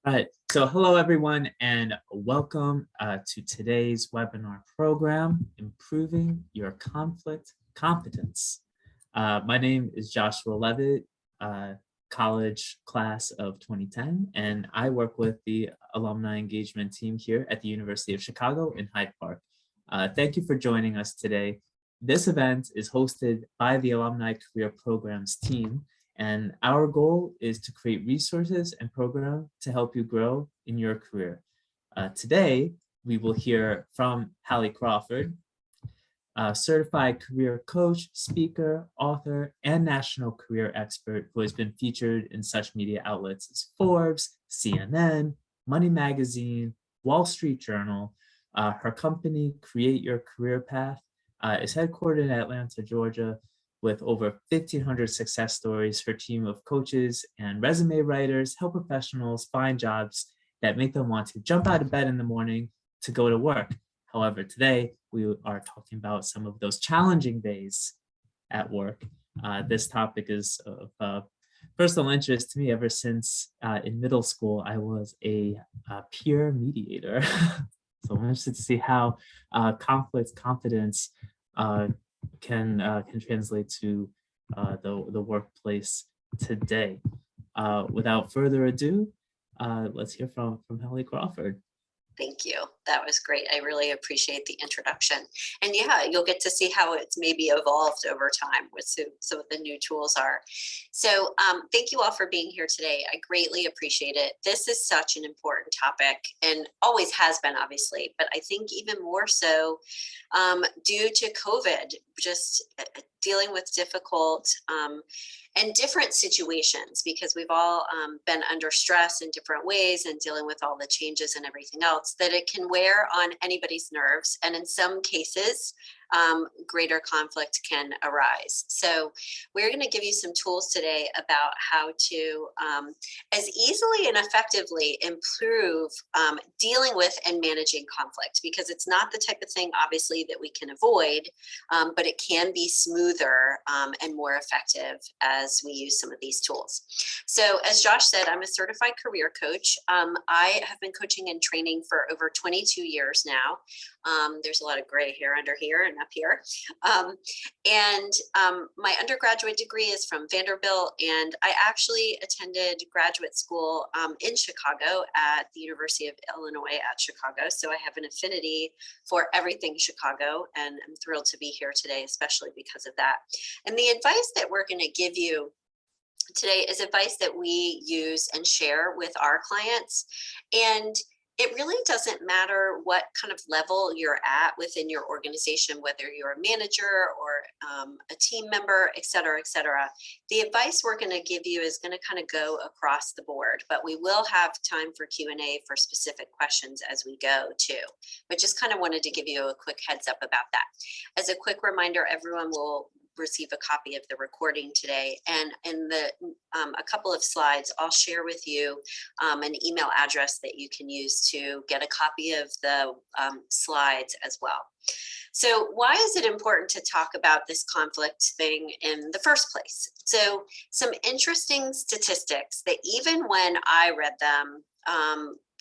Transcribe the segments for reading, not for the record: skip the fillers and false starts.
All right, so hello everyone and welcome to today's webinar program, Improving Your Conflict Competence. My name is Joshua Levitt, college class of 2010, and I work with the alumni engagement team here at the University of Chicago in Hyde Park. Thank you for joining us today. This event is hosted by the Alumni Career Programs team, and our goal is to create resources and programs to help you grow in your career. Today, we will hear from Hallie Crawford, a certified career coach, speaker, author, and national career expert who has been featured in such media outlets as Forbes, CNN, Money Magazine, Wall Street Journal. Her company, Create Your Career Path, is headquartered in Atlanta, Georgia, with over 1,500 success stories. Her team of coaches and resume writers help professionals find jobs that make them want to jump out of bed in the morning to go to work. However, today we are talking about some of those challenging days at work. This topic is of personal interest to me ever since in middle school I was a peer mediator. So I'm interested to see how conflict competence can translate to the workplace today. Without further ado, let's hear from Hallie Crawford. Thank you. That was great. I really appreciate the introduction. And yeah, you'll get to see how it's maybe evolved over time with some of the new tools are. So thank you all for being here today. I greatly appreciate it. This is such an important topic and always has been, obviously, but I think even more so due to COVID, just dealing with difficult and different situations, because we've all been under stress in different ways and dealing with all the changes and everything else, that it can wear on anybody's nerves. And in some cases, greater conflict can arise. So we're going to give you some tools today about how to as easily and effectively improve dealing with and managing conflict, because it's not the type of thing, obviously, that we can avoid, but it can be smoother and more effective as we use some of these tools. So as Josh said, I'm a certified career coach. I have been coaching and training for over 22 years now. There's a lot of gray hair under here and up here. My undergraduate degree is from Vanderbilt, and I actually attended graduate school in Chicago at the University of Illinois at Chicago. So I have an affinity for everything Chicago, and I'm thrilled to be here today, especially because of that. And the advice that we're going to give you today is advice that we use and share with our clients. And it really doesn't matter what kind of level you're at within your organization, whether you're a manager or a team member, et cetera, et cetera. The advice we're going to give you is going to kind of go across the board, but we will have time for Q&A for specific questions as we go too. But just kind of wanted to give you a quick heads up about that. As a quick reminder, everyone will receive a copy of the recording today, and in the a couple of slides I'll share with you an email address that you can use to get a copy of the slides as well. So why is it important to talk about this conflict thing in the first place? So some interesting statistics that even when I read them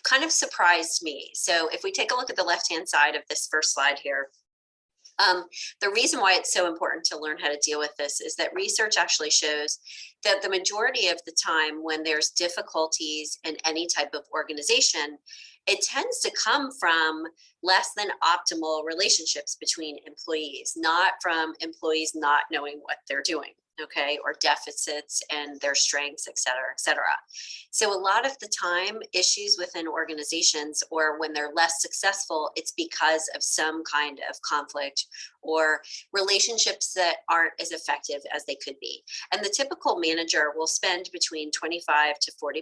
kind of surprised me. So if we take a look at the left-hand side of this first slide here, the reason why it's so important to learn how to deal with this is that research actually shows that the majority of the time when there's difficulties in any type of organization, it tends to come from less than optimal relationships between employees, not from employees not knowing what they're doing, okay, or deficits and their strengths, et cetera, et cetera. So a lot of the time, issues within organizations, or when they're less successful, it's because of some kind of conflict or relationships that aren't as effective as they could be. And the typical manager will spend between 25 to 40%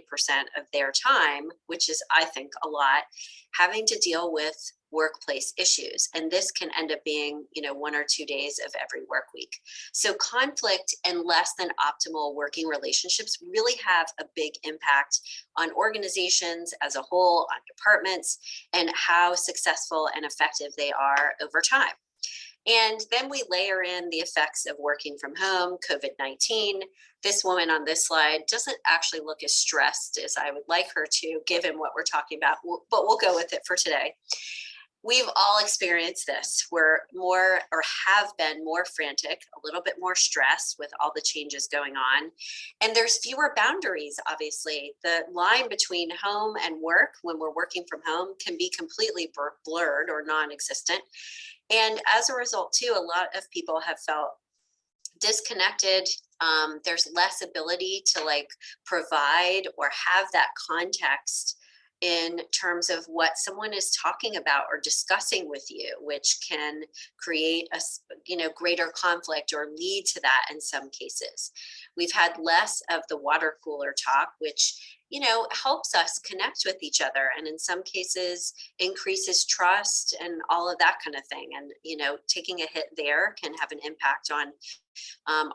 of their time, which is, I think, a lot, having to deal with workplace issues. And this can end up being, 1 or 2 days of every work week. So conflict and less than optimal working relationships really have a big impact on organizations as a whole, on departments, and how successful and effective they are over time. And then we layer in the effects of working from home, COVID-19. This woman on this slide doesn't actually look as stressed as I would like her to, given what we're talking about, but we'll go with it for today. We've all experienced this. We're more or have been more frantic, a little bit more stressed with all the changes going on. And there's fewer boundaries, obviously. The line between home and work when we're working from home can be completely blurred or non existent. And as a result, too, a lot of people have felt disconnected. There's less ability to like provide or have that context in terms of what someone is talking about or discussing with you, which can create a greater conflict or lead to that in some cases. We've had less of the water cooler talk, which helps us connect with each other, and in some cases increases trust and all of that kind of thing. And taking a hit there can have an impact on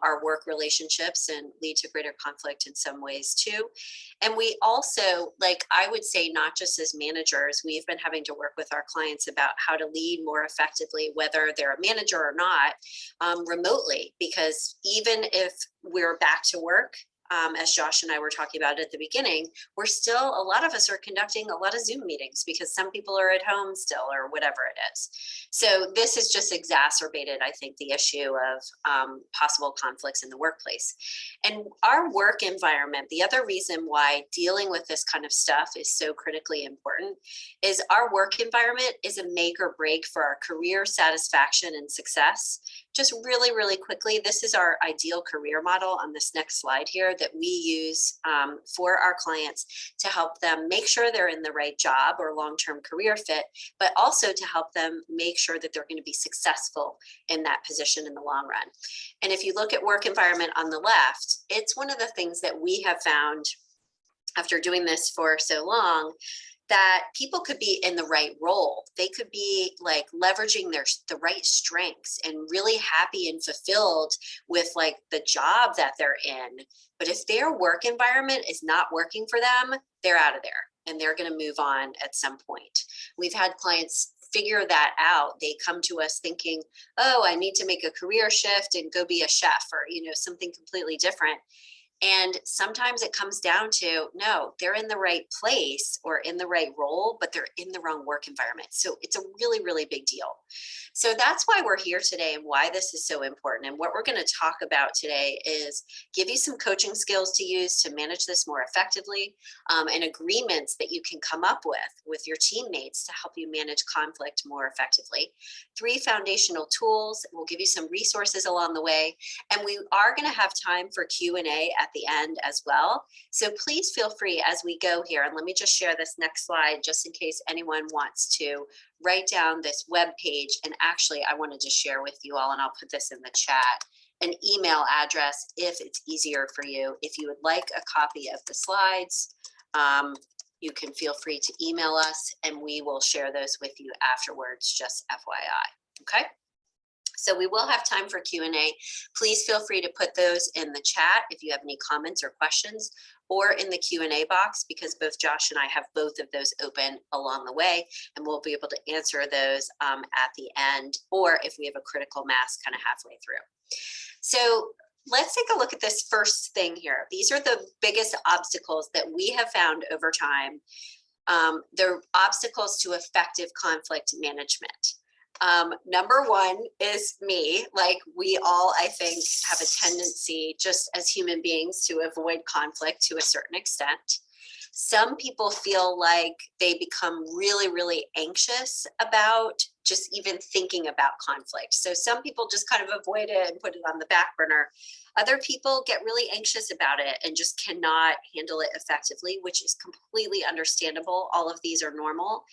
our work relationships and lead to greater conflict in some ways too. And we also, I would say, not just as managers, we've been having to work with our clients about how to lead more effectively, whether they're a manager or not, remotely, because even if we're back to work, as Josh and I were talking about at the beginning, a lot of us are conducting a lot of Zoom meetings because some people are at home still or whatever it is. So this has just exacerbated, I think, the issue of possible conflicts in the workplace. And our work environment, the other reason why dealing with this kind of stuff is so critically important is our work environment is a make or break for our career satisfaction and success. Just really, really quickly, this is our ideal career model on this next slide here that we use for our clients to help them make sure they're in the right job or long-term career fit, but also to help them make sure that they're going to be successful in that position in the long run. And if you look at work environment on the left, it's one of the things that we have found after doing this for so long, that people could be in the right role. They could be like leveraging the right strengths and really happy and fulfilled with like the job that they're in. But if their work environment is not working for them, they're out of there and they're going to move on at some point. We've had clients figure that out. They come to us thinking, oh, I need to make a career shift and go be a chef or, something completely different. And sometimes it comes down to, no, they're in the right place or in the right role, but they're in the wrong work environment. So it's a really, really big deal. So that's why we're here today and why this is so important. And what we're going to talk about today is give you some coaching skills to use to manage this more effectively, and agreements that you can come up with your teammates to help you manage conflict more effectively. 3 foundational tools. We'll give you some resources along the way. And we are going to have time for Q&A at the end as well. So please feel free as we go here. And let me just share this next slide just in case anyone wants to write down this web page. And actually, I wanted to share with you all, and I'll put this in the chat, an email address if it's easier for you. If you would like a copy of the slides, you can feel free to email us and we will share those with you afterwards, just FYI. Okay. So we will have time for Q&A. Please feel free to put those in the chat if you have any comments or questions, or in the Q&A box, because both Josh and I have both of those open along the way, and we'll be able to answer those at the end, or if we have a critical mass kind of halfway through. So let's take a look at this first thing here. These are the biggest obstacles that we have found over time. They're obstacles to effective conflict management. Number one is me. Like we all, I think, have a tendency just as human beings to avoid conflict to a certain extent. Some people feel like they become really, really anxious about just even thinking about conflict. So some people just kind of avoid it and put it on the back burner. Other people get really anxious about it and just cannot handle it effectively, which is completely understandable. All of these are normal.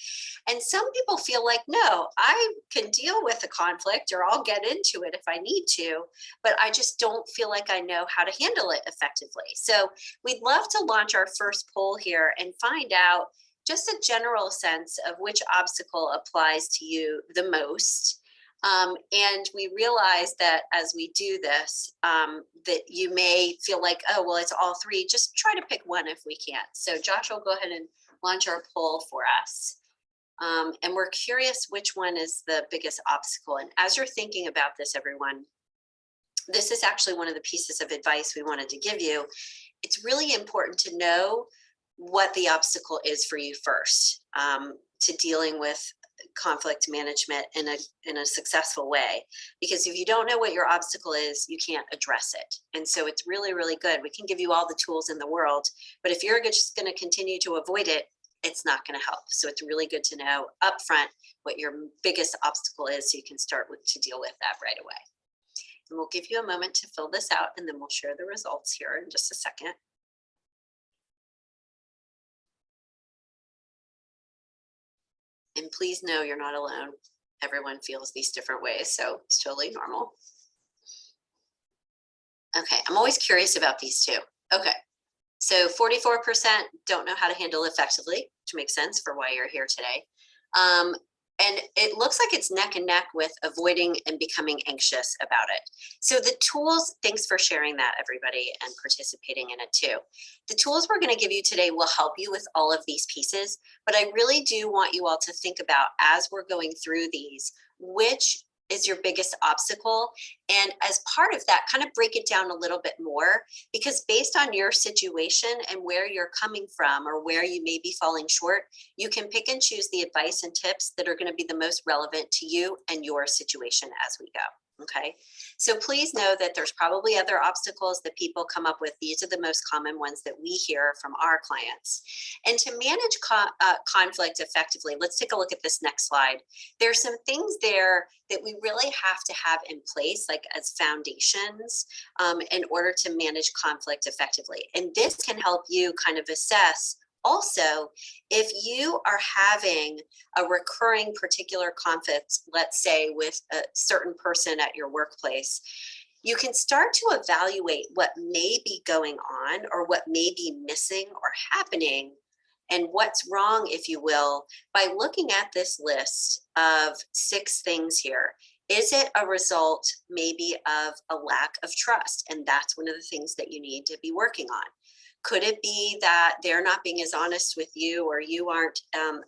And some people feel like, no, I can deal with a conflict or I'll get into it if I need to, but I just don't feel like I know how to handle it effectively. So we'd love to launch our first poll here and find out just a general sense of which obstacle applies to you the most. And we realize that as we do this, that you may feel like, oh, well, it's all 3. Just try to pick one if we can. So Josh will go ahead and launch our poll for us. And we're curious which one is the biggest obstacle. And as you're thinking about this, everyone, this is actually one of the pieces of advice we wanted to give you. It's really important to know what the obstacle is for you first, to dealing with conflict management in a successful way. Because if you don't know what your obstacle is, you can't address it. And so it's really, really good. We can give you all the tools in the world, but if you're just going to continue to avoid it, it's not going to help. So it's really good to know upfront what your biggest obstacle is, so you can start to deal with that right away. And we'll give you a moment to fill this out, and then we'll share the results here in just a second. And please know you're not alone. Everyone feels these different ways, so it's totally normal. Okay, I'm always curious about these two. Okay, so 44% don't know how to handle effectively, which makes sense for why you're here today. And it looks like it's neck and neck with avoiding and becoming anxious about it. So the tools, thanks for sharing that, everybody, and participating in it too. The tools we're going to give you today will help you with all of these pieces, but I really do want you all to think about, as we're going through these, which is your biggest obstacle, and as part of that, kind of break it down a little bit more, because based on your situation and where you're coming from or where you may be falling short, you can pick and choose the advice and tips that are going to be the most relevant to you and your situation as we go. Okay, so please know that there's probably other obstacles that people come up with. These are the most common ones that we hear from our clients. And to manage conflict effectively, let's take a look at this next slide. There's some things there that we really have to have in place, like as foundations, in order to manage conflict effectively. And this can help you kind of assess also, if you are having a recurring particular conflict, let's say with a certain person at your workplace, you can start to evaluate what may be going on or what may be missing or happening and what's wrong, if you will, by looking at this list of 6 things here. Is it a result maybe of a lack of trust? And that's one of the things that you need to be working on. Could it be that they're not being as honest with you, or you aren't,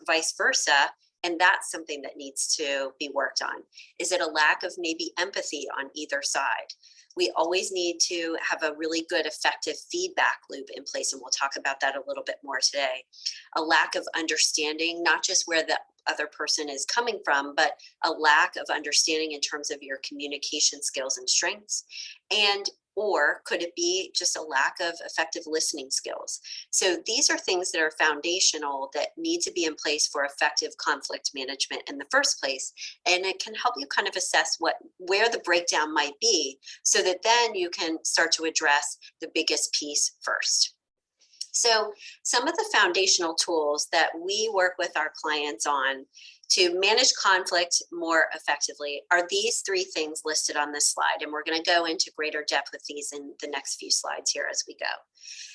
vice versa? And that's something that needs to be worked on. Is it a lack of maybe empathy on either side? We always need to have a really good, effective feedback loop in place, and we'll talk about that a little bit more today. A lack of understanding, not just where the other person is coming from, but a lack of understanding in terms of your communication skills and strengths. Or could it be just a lack of effective listening skills? So these are things that are foundational that need to be in place for effective conflict management in the first place. And it can help you kind of assess where the breakdown might be, so that then you can start to address the biggest piece first. So some of the foundational tools that we work with our clients on to manage conflict more effectively are these 3 things listed on this slide. And we're going to go into greater depth with these in the next few slides here as we go.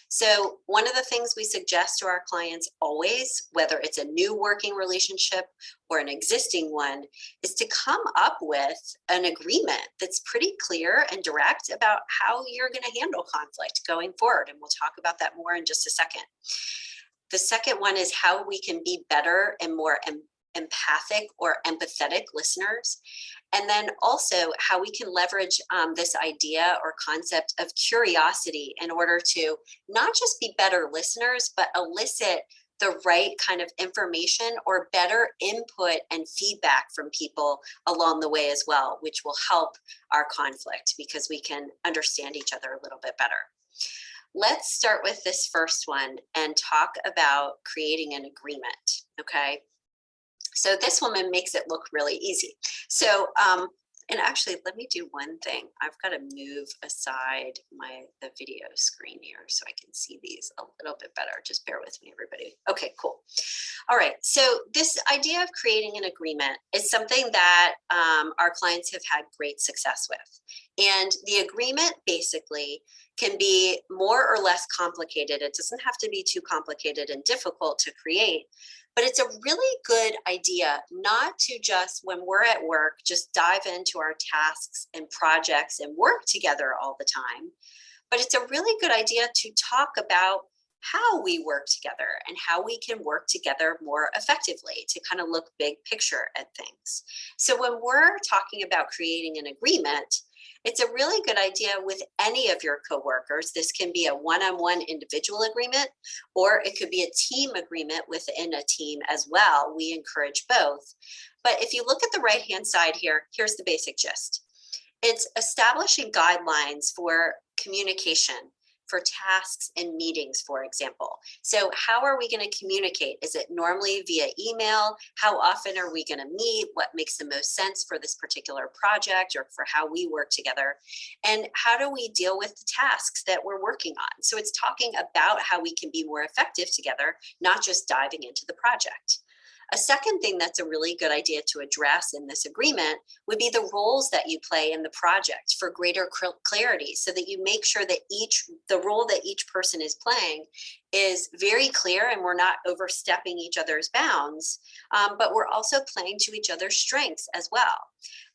So one of the things we suggest to our clients always, whether it's a new working relationship or an existing one, is to come up with an agreement that's pretty clear and direct about how you're going to handle conflict going forward. And we'll talk about that more in just a second. The second one is how we can be better and more empathic or empathetic listeners. And then also how we can leverage this idea or concept of curiosity in order to not just be better listeners, but elicit the right kind of information or better input and feedback from people along the way as well, which will help our conflict because we can understand each other a little bit better. Let's start with this first one and talk about creating an agreement, okay? So this woman makes it look really easy. So, and actually, let me do one thing. I've got to move aside the video screen here so I can see these a little bit better. Just bear with me, everybody. Okay, cool. All right. So this idea of creating an agreement is something that our clients have had great success with. And the agreement basically can be more or less complicated. It doesn't have to be too complicated and difficult to create. But it's a really good idea not to just, when we're at work, just dive into our tasks and projects and work together all the time. But it's a really good idea to talk about how we work together and how we can work together more effectively to kind of look big picture at things. So when we're talking about creating an agreement, it's a really good idea with any of your coworkers. This can be a one-on-one individual agreement, or it could be a team agreement within a team as well. We encourage both. But if you look at the right-hand side here, here's the basic gist. It's establishing guidelines for communication, for tasks and meetings, for example. So how are we going to communicate? Is it normally via email? How often are we going to meet? What makes the most sense for this particular project or for how we work together? And how do we deal with the tasks that we're working on? So it's talking about how we can be more effective together, not just diving into the project. A second thing that's a really good idea to address in this agreement would be the roles that you play in the project for greater clarity, so that you make sure that the role that each person is playing is very clear and we're not overstepping each other's bounds, but we're also playing to each other's strengths as well.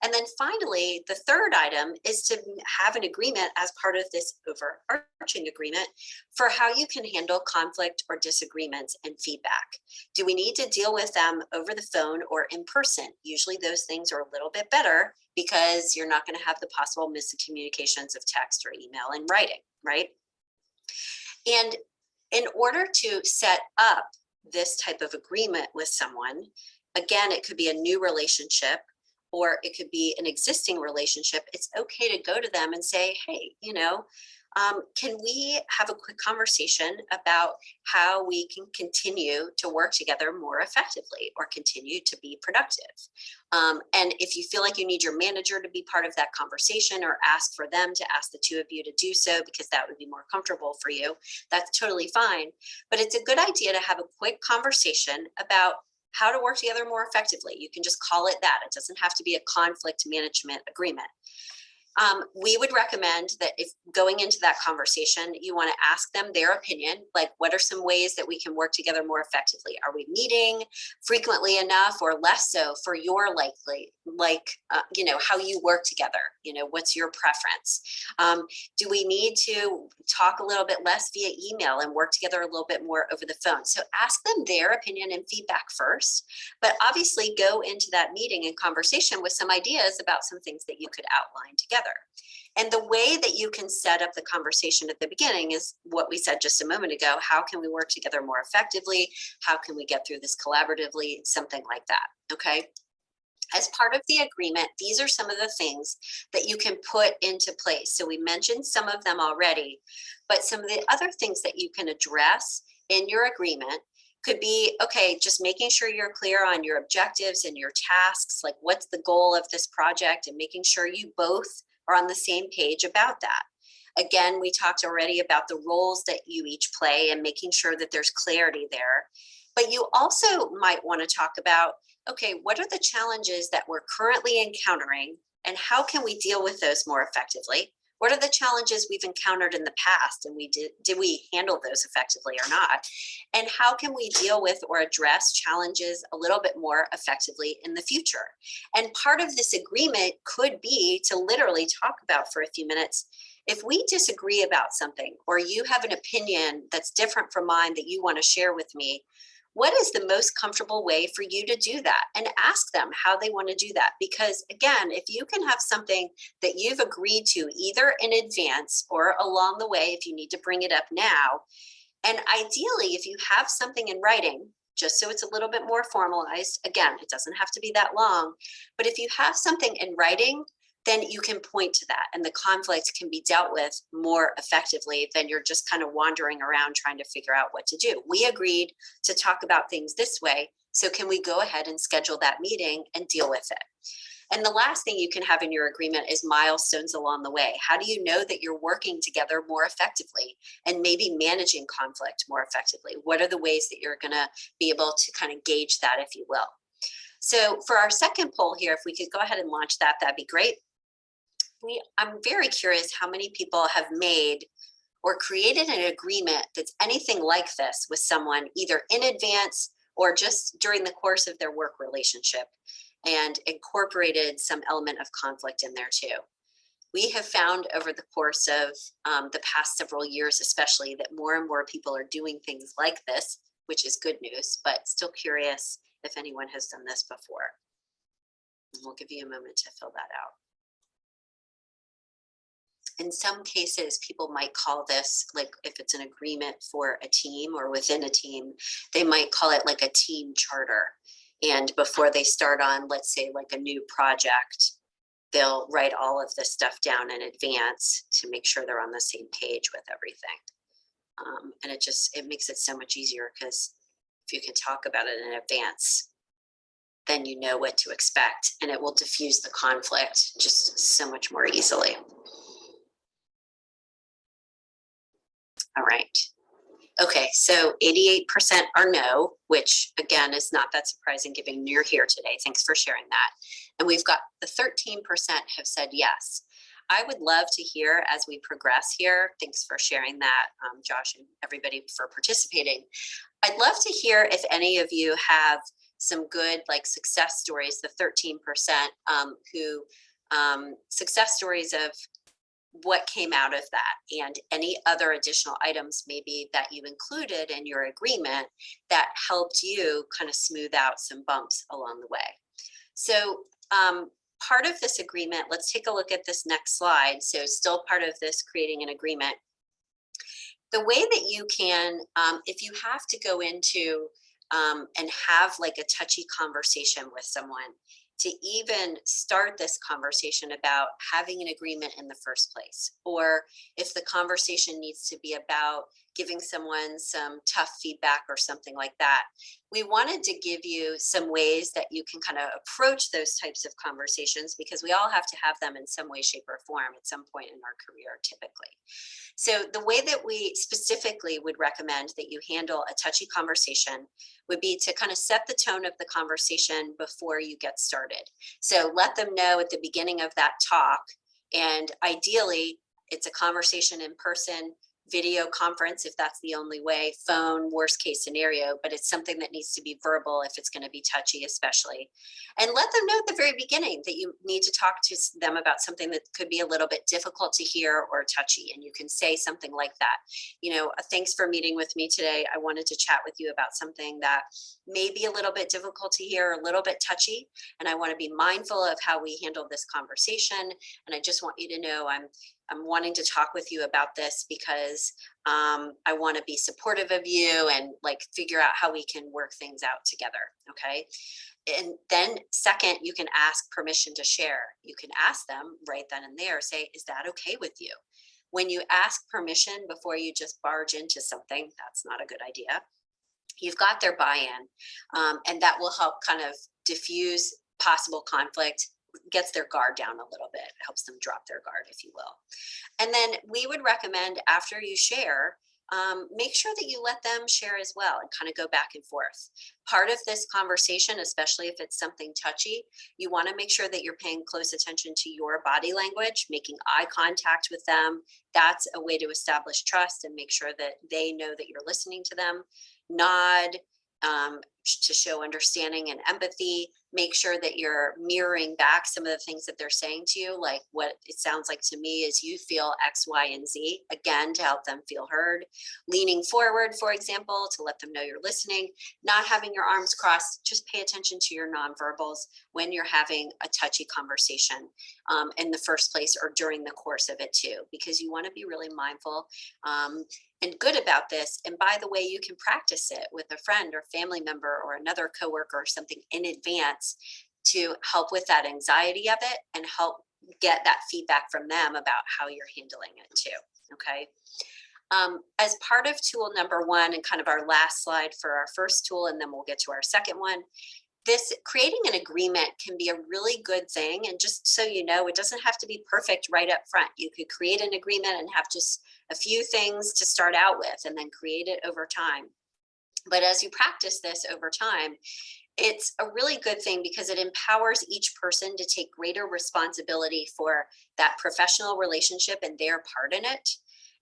And then finally, the third item is to have an agreement as part of this overarching agreement for how you can handle conflict or disagreements and feedback. Do we need to deal with them over the phone or in person? Usually those things are a little bit better because you're not going to have the possible miscommunications of text or email and writing, right? And in order to set up this type of agreement with someone, again, it could be a new relationship or it could be an existing relationship. It's okay to go to them and say, hey, can we have a quick conversation about how we can continue to work together more effectively or continue to be productive? And if you feel like you need your manager to be part of that conversation or ask for them to ask the two of you to do so because that would be more comfortable for you, that's totally fine. But it's a good idea to have a quick conversation about how to work together more effectively. You can just call it that. It doesn't have to be a conflict management agreement. We would recommend that if going into that conversation, you want to ask them their opinion, like what are some ways that we can work together more effectively? Are we meeting frequently enough or less so for your how you work together? What's your preference? Do we need to talk a little bit less via email and work together a little bit more over the phone? So ask them their opinion and feedback first, but obviously go into that meeting and conversation with some ideas about some things that you could outline together. And the way that you can set up the conversation at the beginning is what we said just a moment ago. How can we work together more effectively? How can we get through this collaboratively? Something like that, okay? As part of the agreement, these are some of the things that you can put into place. So we mentioned some of them already, but some of the other things that you can address in your agreement could be, okay, just making sure you're clear on your objectives and your tasks, like what's the goal of this project, and making sure you both are on the same page about that. Again, we talked already about the roles that you each play and making sure that there's clarity there. But you also might want to talk about, okay, what are the challenges that we're currently encountering and how can we deal with those more effectively? What are the challenges we've encountered in the past and did we handle those effectively or not? And how can we deal with or address challenges a little bit more effectively in the future? And part of this agreement could be to literally talk about for a few minutes, if we disagree about something or you have an opinion that's different from mine that you want to share with me, what is the most comfortable way for you to do that? And ask them how they want to do that. Because again, if you can have something that you've agreed to either in advance or along the way, if you need to bring it up now, and ideally, if you have something in writing, just so it's a little bit more formalized, again, it doesn't have to be that long, but if you have something in writing, then you can point to that and the conflict can be dealt with more effectively than you're just kind of wandering around trying to figure out what to do. We agreed to talk about things this way, so can we go ahead and schedule that meeting and deal with it? And the last thing you can have in your agreement is milestones along the way. How do you know that you're working together more effectively and maybe managing conflict more effectively? What are the ways that you're going to be able to kind of gauge that, if you will? So for our second poll here, if we could go ahead and launch that, that'd be great. I'm very curious how many people have made or created an agreement that's anything like this with someone, either in advance or just during the course of their work relationship, and incorporated some element of conflict in there too. We have found over the course of the past several years, especially, that more and more people are doing things like this, which is good news, but still curious if anyone has done this before. And we'll give you a moment to fill that out. In some cases, people might call this, like if it's an agreement for a team or within a team, they might call it like a team charter. And before they start on, let's say, like a new project, they'll write all of this stuff down in advance to make sure they're on the same page with everything. And it makes it so much easier, because if you can talk about it in advance, then you know what to expect, and it will diffuse the conflict just so much more easily. All right. Okay, so 88% are no, which again is not that surprising given you're here today. Thanks for sharing that. And we've got the 13% have said yes. I would love to hear as we progress here. Thanks for sharing that, Josh, and everybody for participating. I'd love to hear if any of you have some good success stories, the 13% who success stories of what came out of that, and any other additional items maybe that you included in your agreement that helped you kind of smooth out some bumps along the way. So part of this agreement, let's take a look at this next slide. So still part of this creating an agreement. The way that you can, if you have to go into and have like a touchy conversation with someone, to even start this conversation about having an agreement in the first place, or if the conversation needs to be about giving someone some tough feedback or something like that, we wanted to give you some ways that you can kind of approach those types of conversations, because we all have to have them in some way, shape, or form at some point in our career typically. So the way that we specifically would recommend that you handle a touchy conversation would be to kind of set the tone of the conversation before you get started. So let them know at the beginning of that talk, and ideally it's a conversation in person, video conference if that's the only way, phone, worst case scenario, but it's something that needs to be verbal if it's going to be touchy especially. And let them know at the very beginning that you need to talk to them about something that could be a little bit difficult to hear or touchy. And you can say something like that, thanks for meeting with me today. I wanted to chat with you about something that may be a little bit difficult to hear, a little bit touchy, and I want to be mindful of how we handle this conversation. And I just want you to know I'm wanting to talk with you about this because I want to be supportive of you and figure out how we can work things out together. Okay. And then second, you can ask permission to share. You can ask them right then and there, say, is that okay with you? When you ask permission before you just barge into something, that's not a good idea. You've got their buy-in, and that will help kind of diffuse possible conflict, gets their guard down a little bit, helps them drop their guard, if you will. And then we would recommend after you share, make sure that you let them share as well and kind of go back and forth. Part of this conversation, especially if it's something touchy, you want to make sure that you're paying close attention to your body language, making eye contact with them. That's a way to establish trust and make sure that they know that you're listening to them. Nod to show understanding and empathy. Make sure that you're mirroring back some of the things that they're saying to you, like what it sounds like to me is you feel X, Y, and Z, again, to help them feel heard. Leaning forward, for example, to let them know you're listening. Not having your arms crossed, just pay attention to your nonverbals when you're having a touchy conversation in the first place or during the course of it too, because you want to be really mindful and good about this. And by the way, you can practice it with a friend or family member or another coworker or something in advance to help with that anxiety of it and help get that feedback from them about how you're handling it too. Okay. As part of tool number one and kind of our last slide for our first tool, and then we'll get to our second one, this creating an agreement can be a really good thing. And just so you know, it doesn't have to be perfect right up front. You could create an agreement and have just a few things to start out with and then create it over time. But as you practice this over time, it's a really good thing because it empowers each person to take greater responsibility for that professional relationship and their part in it.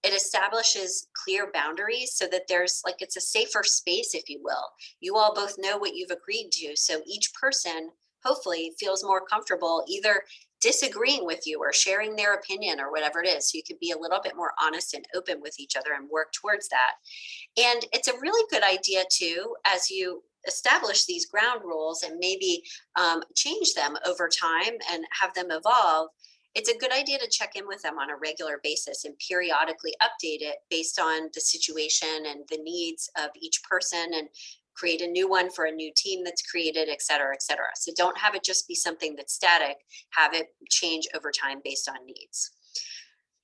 It establishes clear boundaries so that there's it's a safer space, if you will. You all both know what you've agreed to. So each person hopefully feels more comfortable either disagreeing with you or sharing their opinion or whatever it is. So you can be a little bit more honest and open with each other and work towards that. And it's a really good idea too, as you establish these ground rules and maybe change them over time and have them evolve. It's a good idea to check in with them on a regular basis and periodically update it based on the situation and the needs of each person, and create a new one for a new team that's created, et cetera, et cetera. So don't have it just be something that's static, have it change over time based on needs.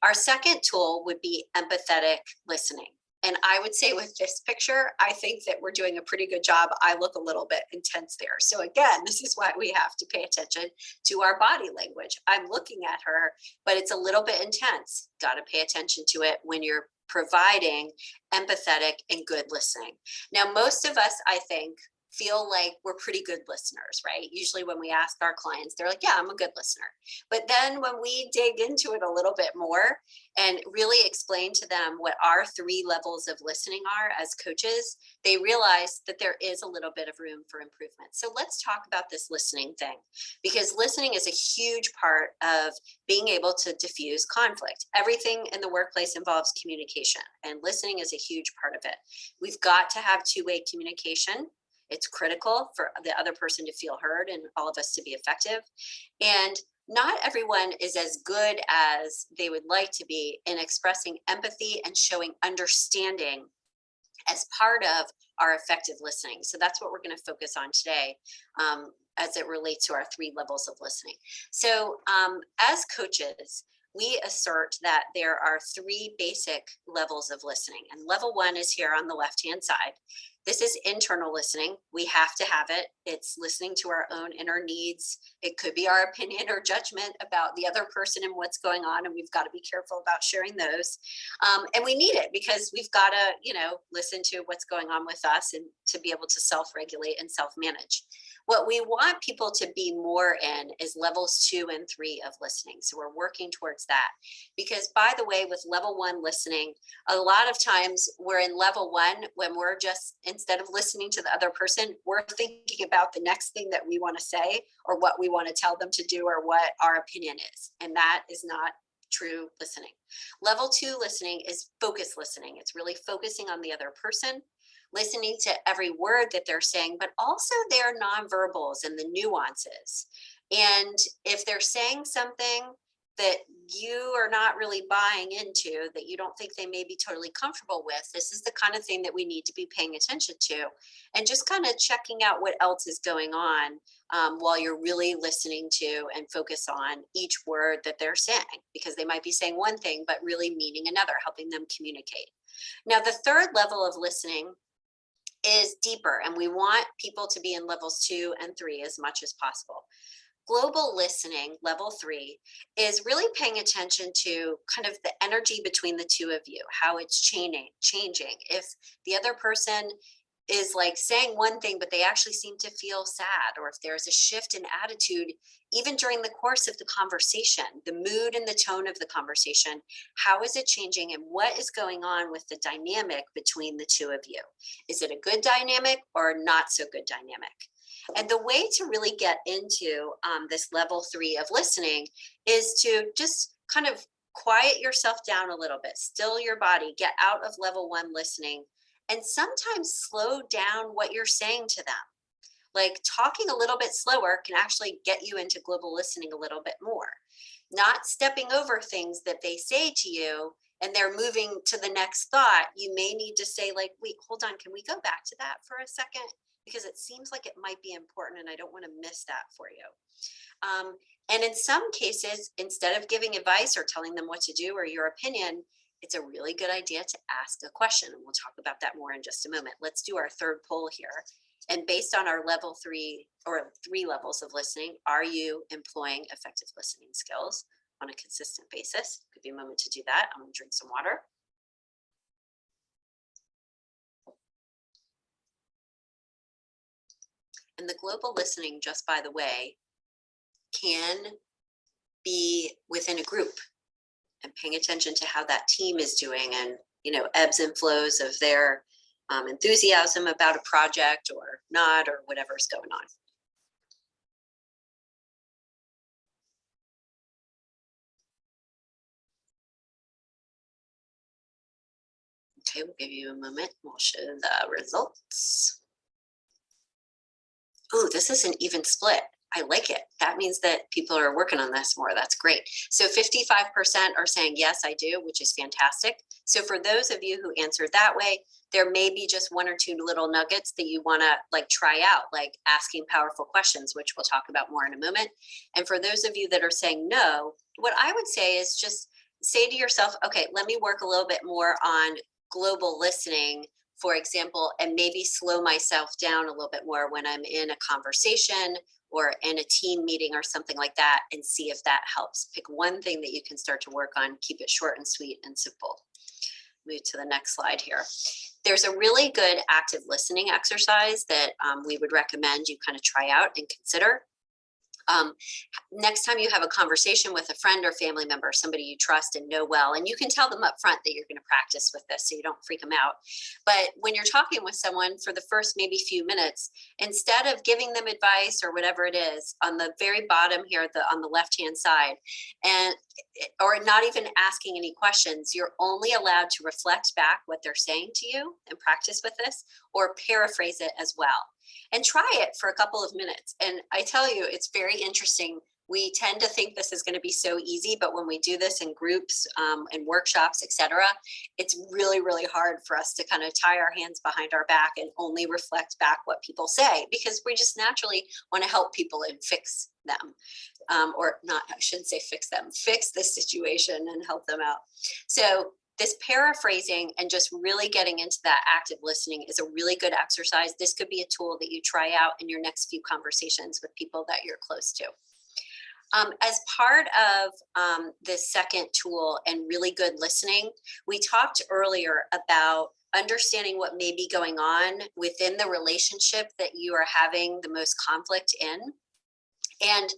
Our second tool would be empathetic listening. And I would say with this picture, I think that we're doing a pretty good job. I look a little bit intense there. So again, this is why we have to pay attention to our body language. I'm looking at her, but it's a little bit intense. Got to pay attention to it when you're providing empathetic and good listening. Now, most of us, I think, feel like we're pretty good listeners, right? Usually when we ask our clients, they're like, yeah, I'm a good listener. But then when we dig into it a little bit more and really explain to them what our 3 levels of listening are as coaches, they realize that there is a little bit of room for improvement. So let's talk about this listening thing, because listening is a huge part of being able to diffuse conflict. Everything in the workplace involves communication, and listening is a huge part of it. We've got to have two-way communication. It's critical for the other person to feel heard and all of us to be effective. And not everyone is as good as they would like to be in expressing empathy and showing understanding as part of our effective listening. So that's what we're going to focus on today as it relates to our 3 levels of listening. So as coaches, we assert that there are 3 basic levels of listening. And level 1 is here on the left-hand side. This is internal listening. We have to have it. It's listening to our own inner needs. It could be our opinion or judgment about the other person and what's going on, and we've got to be careful about sharing those. And we need it because we've got to, listen to what's going on with us and to be able to self-regulate and self-manage. What we want people to be more in is levels 2 and 3 of listening. So we're working towards that. Because by the way, with level 1 listening, a lot of times we're in level 1 when we're just, instead of listening to the other person, we're thinking about the next thing that we want to say or what we want to tell them to do or what our opinion is. And that is not true listening. Level 2 listening is focused listening. It's really focusing on the other person, listening to every word that they're saying, but also their nonverbals and the nuances. And if they're saying something that you are not really buying into, that you don't think they may be totally comfortable with, this is the kind of thing that we need to be paying attention to, and just kind of checking out what else is going on while you're really listening to and focus on each word that they're saying, because they might be saying one thing, but really meaning another, helping them communicate. Now, the third level of listening is deeper, and we want people to be in levels 2 and 3 as much as possible. Global listening, level 3, is really paying attention to kind of the energy between the two of you, how it's changing. If the other person is like saying one thing, but they actually seem to feel sad, or if there's a shift in attitude, even during the course of the conversation, the mood and the tone of the conversation, how is it changing and what is going on with the dynamic between the two of you? Is it a good dynamic or not so good dynamic? And the way to really get into this level 3 of listening is to just kind of quiet yourself down a little bit, still your body, get out of level 1 listening, and sometimes slow down what you're saying to them. Like talking a little bit slower can actually get you into global listening a little bit more. Not stepping over things that they say to you and they're moving to the next thought, you may need to say like, wait, hold on, can we go back to that for a second? Because it seems like it might be important and I don't want to miss that for you. And in some cases, instead of giving advice or telling them what to do or your opinion, it's a really good idea to ask a question. And we'll talk about that more in just a moment. Let's do our third poll here. And based on our level 3 or 3 levels of listening, are you employing effective listening skills on a consistent basis? Could be a moment to do that. I'm going to drink some water. And the global listening, just by the way, can be within a group and paying attention to how that team is doing and, ebbs and flows of their enthusiasm about a project or not, or whatever's going on. Okay, we'll give you a moment. We'll show the results. Oh, this is an even split. I like it. That means that people are working on this more. That's great. So 55% are saying, yes, I do, which is fantastic. So for those of you who answered that way, there may be just one or two little nuggets that you want to like try out, like asking powerful questions, which we'll talk about more in a moment. And for those of you that are saying no, what I would say is just say to yourself, okay, let me work a little bit more on global listening, for example, and maybe slow myself down a little bit more when I'm in a conversation or in a team meeting or something like that, and see if that helps. Pick one thing that you can start to work on, keep it short and sweet and simple. Move to the next slide here. There's a really good active listening exercise that we would recommend you kind of try out and consider. Next time you have a conversation with a friend or family member, somebody you trust and know well, and you can tell them up front that you're going to practice with this so you don't freak them out. But when you're talking with someone for the first maybe few minutes, instead of giving them advice or whatever it is, on the very bottom here, on the left-hand side, and or not even asking any questions, you're only allowed to reflect back what they're saying to you and practice with this, or paraphrase it as well. And try it for a couple of minutes. And I tell you, it's very interesting. We tend to think this is going to be so easy, but when we do this in groups and workshops, etc., it's really, really hard for us to kind of tie our hands behind our back and only reflect back what people say, because we just naturally want to help people and fix them. Or not, I shouldn't say fix them, fix the situation and help them out. So this paraphrasing and just really getting into that active listening is a really good exercise. This could be a tool that you try out in your next few conversations with people that you're close to. As part of this second tool and really good listening, we talked earlier about understanding what may be going on within the relationship that you are having the most conflict in. And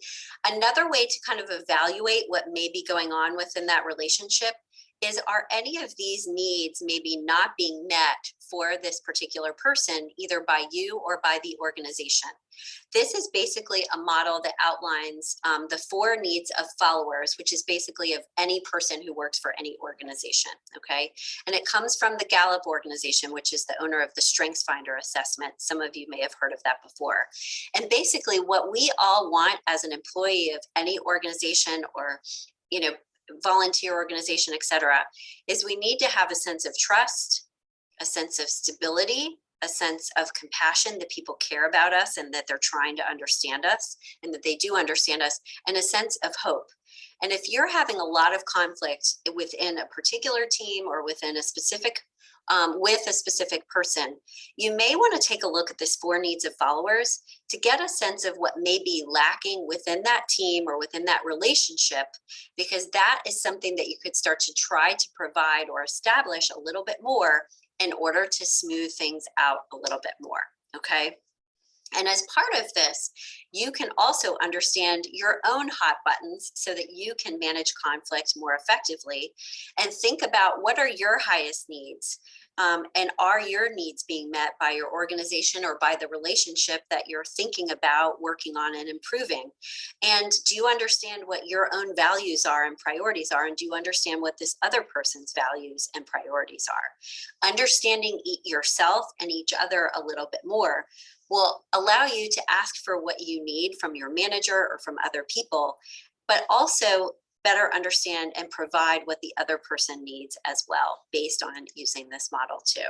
another way to kind of evaluate what may be going on within that relationship is, are any of these needs maybe not being met for this particular person, either by you or by the organization? This is basically a model that outlines the 4 needs of followers, which is basically of any person who works for any organization, okay? And it comes from the Gallup organization, which is the owner of the StrengthsFinder assessment. Some of you may have heard of that before. And basically what we all want as an employee of any organization or, volunteer organization, etc., is we need to have a sense of trust, a sense of stability, a sense of compassion that people care about us and that they're trying to understand us and that they do understand us, and a sense of hope. And if you're having a lot of conflict within a particular team or within a specific with a specific person, you may want to take a look at this 4 needs of followers to get a sense of what may be lacking within that team or within that relationship, because that is something that you could start to try to provide or establish a little bit more in order to smooth things out a little bit more, okay? And as part of this, you can also understand your own hot buttons so that you can manage conflict more effectively, and think about what are your highest needs, and are your needs being met by your organization or by the relationship that you're thinking about working on and improving? And do you understand what your own values are and priorities are? And do you understand what this other person's values and priorities are? Understanding yourself and each other a little bit more will allow you to ask for what you need from your manager or from other people, but also better understand and provide what the other person needs as well, based on using this model too.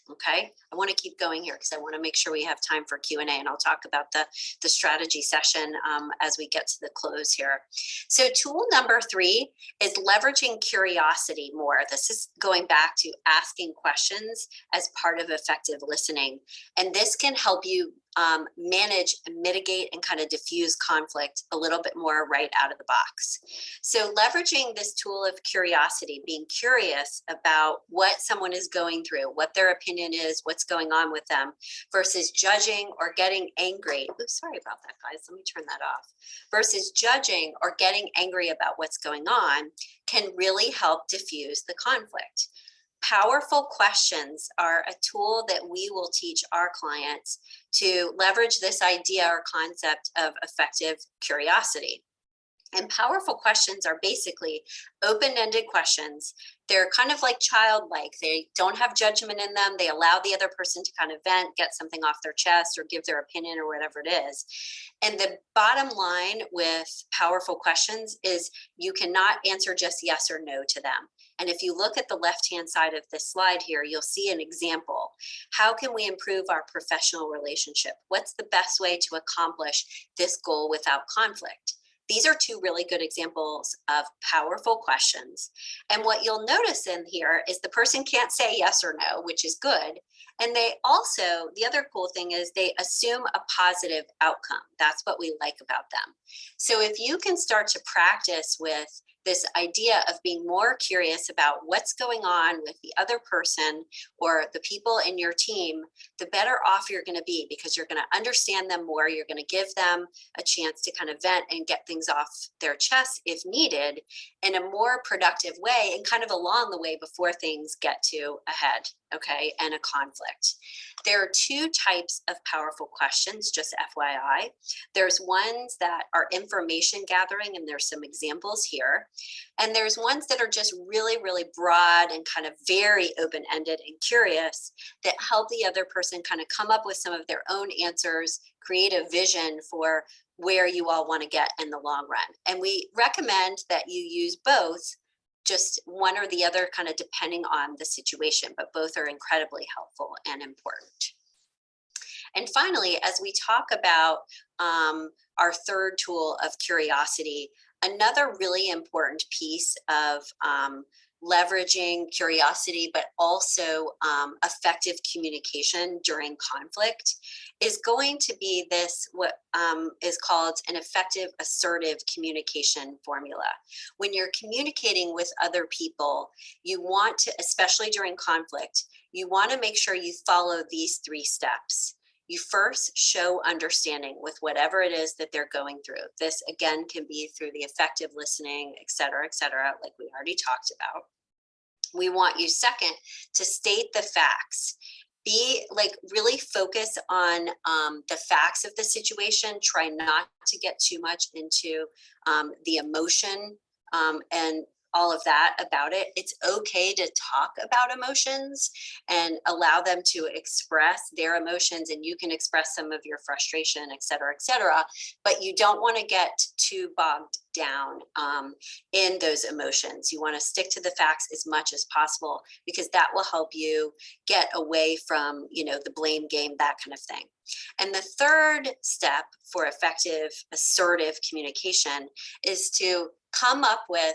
Okay, I want to keep going here because I want to make sure we have time for Q&A, and I'll talk about the strategy session as we get to the close here. So tool number 3 is leveraging curiosity more. This is going back to asking questions as part of effective listening. And this can help you manage and mitigate and kind of diffuse conflict a little bit more right out of the box. So leveraging this tool of curiosity, being curious about what someone is going through, what their opinion is, what's going on with them, versus judging or getting angry. Oops, sorry about that, guys. Let me turn that off. Versus judging or getting angry about what's going on can really help diffuse the conflict. Powerful questions are a tool that we will teach our clients to leverage this idea or concept of effective curiosity. And powerful questions are basically open-ended questions. They're kind of like childlike. They don't have judgment in them. They allow the other person to kind of vent, get something off their chest, or give their opinion or whatever it is. And the bottom line with powerful questions is you cannot answer just yes or no to them. And if you look at the left-hand side of this slide here, you'll see an example. How can we improve our professional relationship? What's the best way to accomplish this goal without conflict? These are two really good examples of powerful questions. And what you'll notice in here is the person can't say yes or no, which is good. And they also, the other cool thing is they assume a positive outcome. That's what we like about them. So if you can start to practice with this idea of being more curious about what's going on with the other person or the people in your team, the better off you're going to be, because you're going to understand them more. You're going to give them a chance to kind of vent and get things off their chest if needed in a more productive way, and kind of along the way before things get to a head, okay, and a conflict. There are two types of powerful questions, just FYI. There's ones that are information gathering, and there's some examples here. And there's ones that are just really, really broad and kind of very open-ended and curious that help the other person kind of come up with some of their own answers, create a vision for where you all want to get in the long run. And we recommend that you use both, just one or the other kind of depending on the situation, but both are incredibly helpful and important. And finally, as we talk about our third tool of curiosity, another really important piece of leveraging curiosity, but also effective communication during conflict, is going to be this, what is called an effective assertive communication formula. When you're communicating with other people, you want to, especially during conflict, you want to make sure you follow these three steps. You first show understanding with whatever it is that they're going through. This again can be through the effective listening, et cetera, like we already talked about. We want you second to state the facts. Be like really focus on the facts of the situation. Try not to get too much into the emotion and all of that about it. It's okay to talk about emotions and allow them to express their emotions, and you can express some of your frustration, et cetera, but you don't want to get too bogged down in those emotions. You want to stick to the facts as much as possible, because that will help you get away from, the blame game, that kind of thing. And the third step for effective assertive communication is to come up with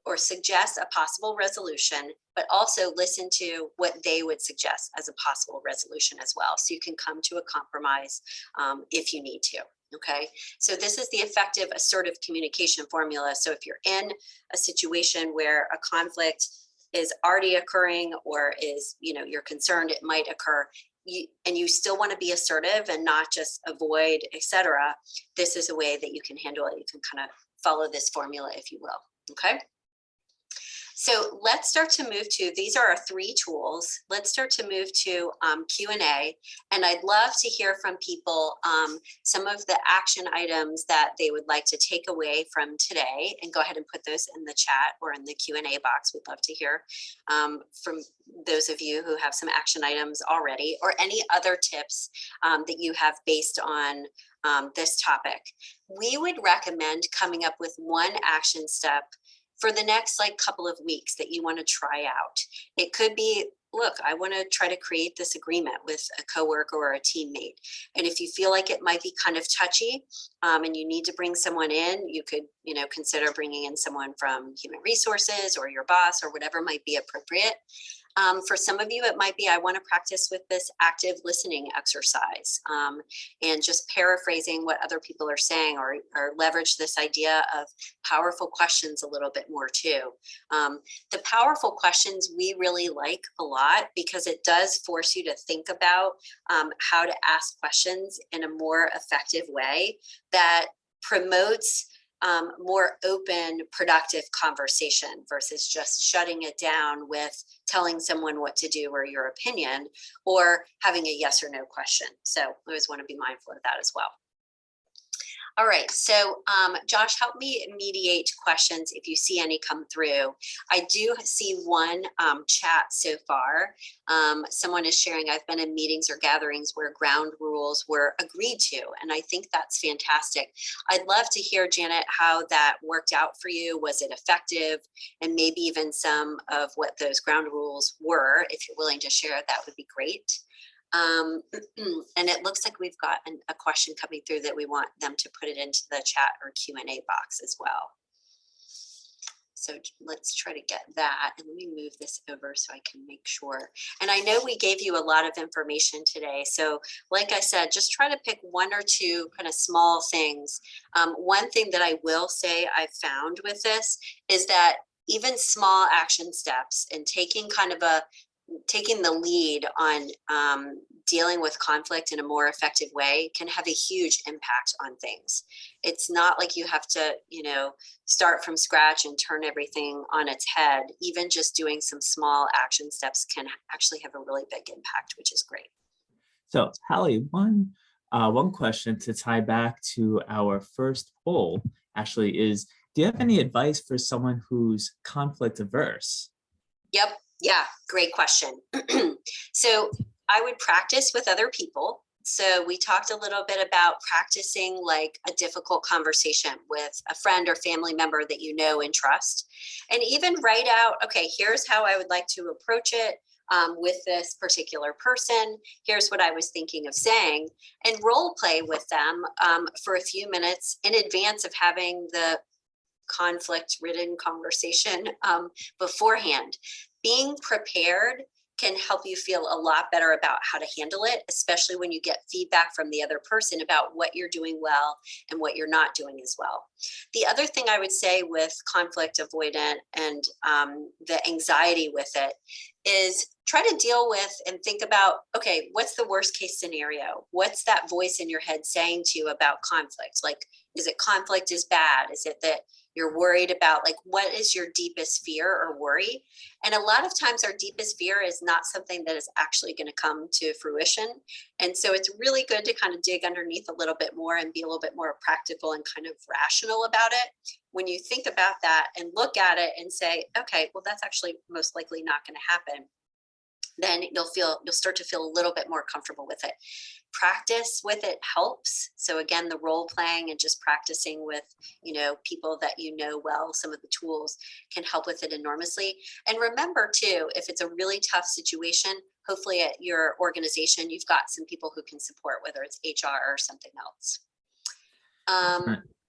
or suggest a possible resolution, but also listen to what they would suggest as a possible resolution as well. So you can come to a compromise if you need to. Okay, so this is the effective assertive communication formula. So if you're in a situation where a conflict is already occurring, or is, you're concerned it might occur, and you still want to be assertive and not just avoid, etc., this is a way that you can handle it. You can kind of follow this formula, if you will. Okay. So let's start to move to, these are our three tools. Let's start to move to Q&A. And I'd love to hear from people some of the action items that they would like to take away from today, and go ahead and put those in the chat or in the Q&A box. We'd love to hear from those of you who have some action items already, or any other tips that you have based on this topic. We would recommend coming up with one action step for the next couple of weeks that you want to try out. It could be, look, I want to try to create this agreement with a coworker or a teammate. And if you feel like it might be kind of touchy and you need to bring someone in, you could, consider bringing in someone from human resources or your boss or whatever might be appropriate. For some of you, it might be, I want to practice with this active listening exercise and just paraphrasing what other people are saying, or leverage this idea of powerful questions a little bit more too. The powerful questions we really like a lot, because it does force you to think about how to ask questions in a more effective way that promotes more open, productive conversation, versus just shutting it down with telling someone what to do or your opinion, or having a yes or no question. So I always want to be mindful of that as well. All right, so Josh, help me mediate questions if you see any come through. I do see one chat so far. Someone is sharing, I've been in meetings or gatherings where ground rules were agreed to, and I think that's fantastic. I'd love to hear, Janet, how that worked out for you. Was it effective? And maybe even some of what those ground rules were. If you're willing to share, that would be great. And it looks like we've got a question coming through that we want them to put it into the chat or Q&A box as well. So let's try to get that. And let me move this over so I can make sure. And I know we gave you a lot of information today. So like I said, just try to pick one or two kind of small things. One thing that I will say I've found with this is that even small action steps and taking the lead on dealing with conflict in a more effective way can have a huge impact on things. It's not like you have to, start from scratch and turn everything on its head. Even just doing some small action steps can actually have a really big impact, which is great. So Hallie, one question to tie back to our first poll actually is, do you have any advice for someone who's conflict averse? Yep. Yeah, great question. So I would practice with other people. So we talked a little bit about practicing like a difficult conversation with a friend or family member that you know and trust, and even write out, okay, here's how I would like to approach it with this particular person. Here's what I was thinking of saying, and role play with them for a few minutes in advance of having the conflict-ridden conversation beforehand. Being prepared can help you feel a lot better about how to handle it, especially when you get feedback from the other person about what you're doing well and what you're not doing as well. The other thing I would say with conflict avoidant and the anxiety with it is try to deal with and think about, okay, what's the worst case scenario? What's that voice in your head saying to you about conflict? Like, is it conflict is bad? Is it that you're worried about, like, what is your deepest fear or worry? And a lot of times our deepest fear is not something that is actually going to come to fruition. And so it's really good to kind of dig underneath a little bit more and be a little bit more practical and kind of rational about it. When you think about that and look at it and say, okay, well, that's actually most likely not going to happen, then you'll start to feel a little bit more comfortable with it. Practice with it helps. So again, the role playing and just practicing with, people that you know well, some of the tools can help with it enormously. And remember too, if it's a really tough situation, hopefully at your organization, you've got some people who can support, whether it's HR or something else.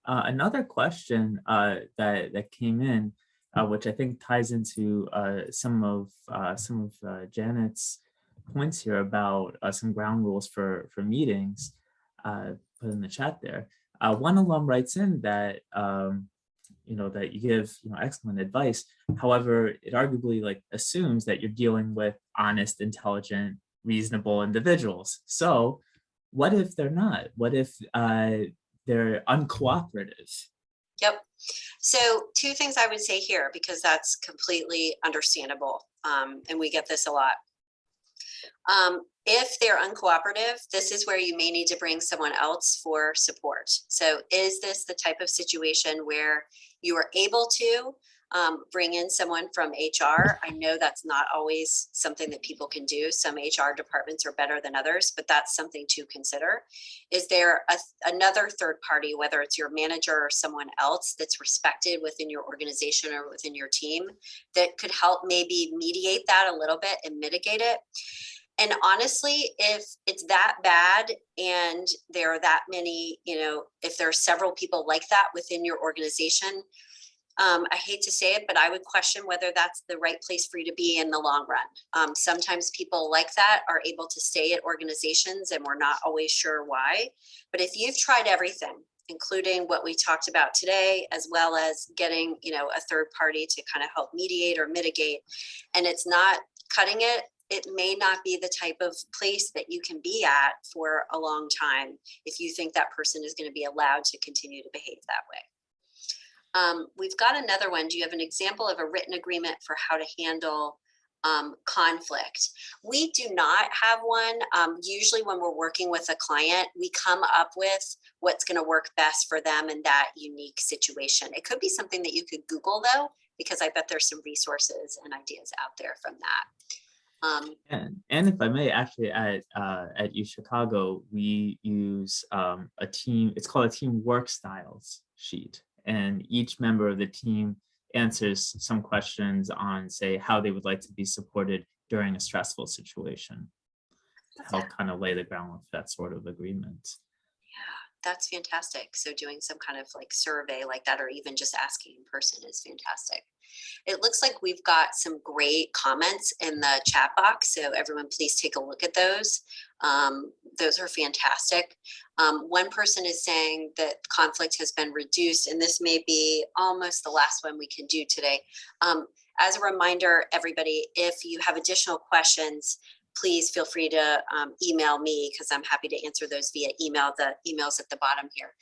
Another question that came in, which I think ties into some of Janet's points here about some ground rules for meetings, put in the chat there. One alum writes in that that you give excellent advice. However, it arguably assumes that you're dealing with honest, intelligent, reasonable individuals. So, what if they're not? What if they're uncooperative? Yep. So 2 things I would say here, because that's completely understandable. And we get this a lot. If they're uncooperative, this is where you may need to bring someone else for support. So is this the type of situation where you are able to bring in someone from HR? I know that's not always something that people can do. Some HR departments are better than others, but that's something to consider. Is there another third party, whether it's your manager or someone else that's respected within your organization or within your team, that could help maybe mediate that a little bit and mitigate it? And honestly, if it's that bad and there are that many, if there are several people like that within your organization, I hate to say it, but I would question whether that's the right place for you to be in the long run. Sometimes people like that are able to stay at organizations and we're not always sure why. But if you've tried everything, including what we talked about today, as well as getting, a third party to kind of help mediate or mitigate, and it's not cutting it, it may not be the type of place that you can be at for a long time if you think that person is going to be allowed to continue to behave that way. We've got another one. Do you have an example of a written agreement for how to handle conflict. We do not have one. Usually when we're working with a client, we come up with what's going to work best for them in that unique situation. It could be something that you could Google though, because I bet there's some resources and ideas out there from that. And if I may, actually at U Chicago, we use a team, it's called a team work styles sheet. And each member of the team answers some questions on, say, how they would like to be supported during a stressful situation to help kind of lay the groundwork for that sort of agreement. Yeah, that's fantastic. So doing some kind of like survey like that, or even just asking in person is fantastic. It looks like we've got some great comments in the chat box. So everyone, please take a look at those. Those are fantastic. One person is saying that conflict has been reduced, and this may be almost the last one we can do today. As a reminder, everybody, if you have additional questions, please feel free to email me, because I'm happy to answer those via email. The email's at the bottom here.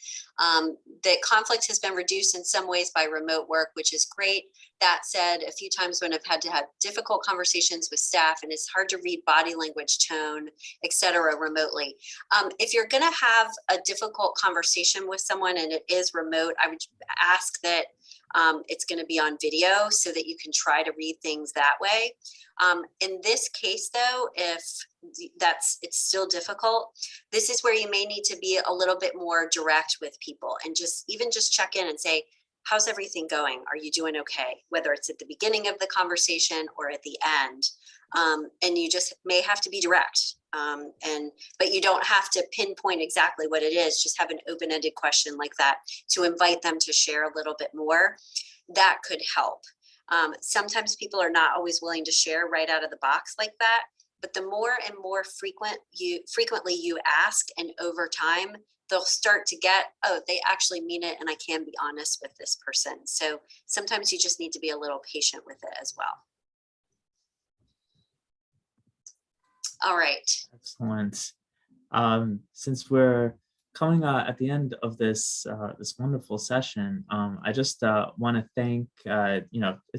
The conflict has been reduced in some ways by remote work, which is great. That said, a few times when I've had to have difficult conversations with staff and it's hard to read body language, tone, etc. remotely. If you're going to have a difficult conversation with someone and it is remote, I would ask that it's going to be on video so that you can try to read things that way. In this case, though, if it's still difficult, this is where you may need to be a little bit more direct with people and just check in and say, how's everything going? Are you doing okay? Whether it's at the beginning of the conversation or at the end. And you just may have to be direct. But you don't have to pinpoint exactly what it is. Just have an open-ended question like that to invite them to share a little bit more. That could help. Sometimes people are not always willing to share right out of the box like that. But the more and more frequently you ask, and over time, they'll start to get, oh, they actually mean it, and I can be honest with this person. So sometimes you just need to be a little patient with it as well. All right. Excellent. Since we're coming at the end of this this wonderful session, I just want to thank,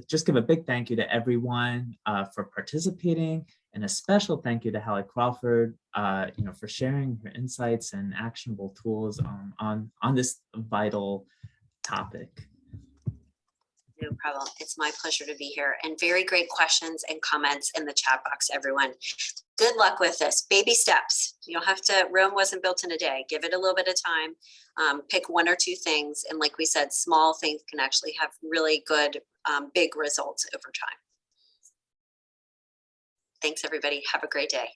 just give a big thank you to everyone for participating, and a special thank you to Hallie Crawford, for sharing her insights and actionable tools on this vital topic. No problem. It's my pleasure to be here, and very great questions and comments in the chat box, everyone. Good luck with this. Baby steps. You don't have to, Rome wasn't built in a day. Give it a little bit of time. Pick one or two things. And like we said, small things can actually have really good, big results over time. Thanks, everybody. Have a great day.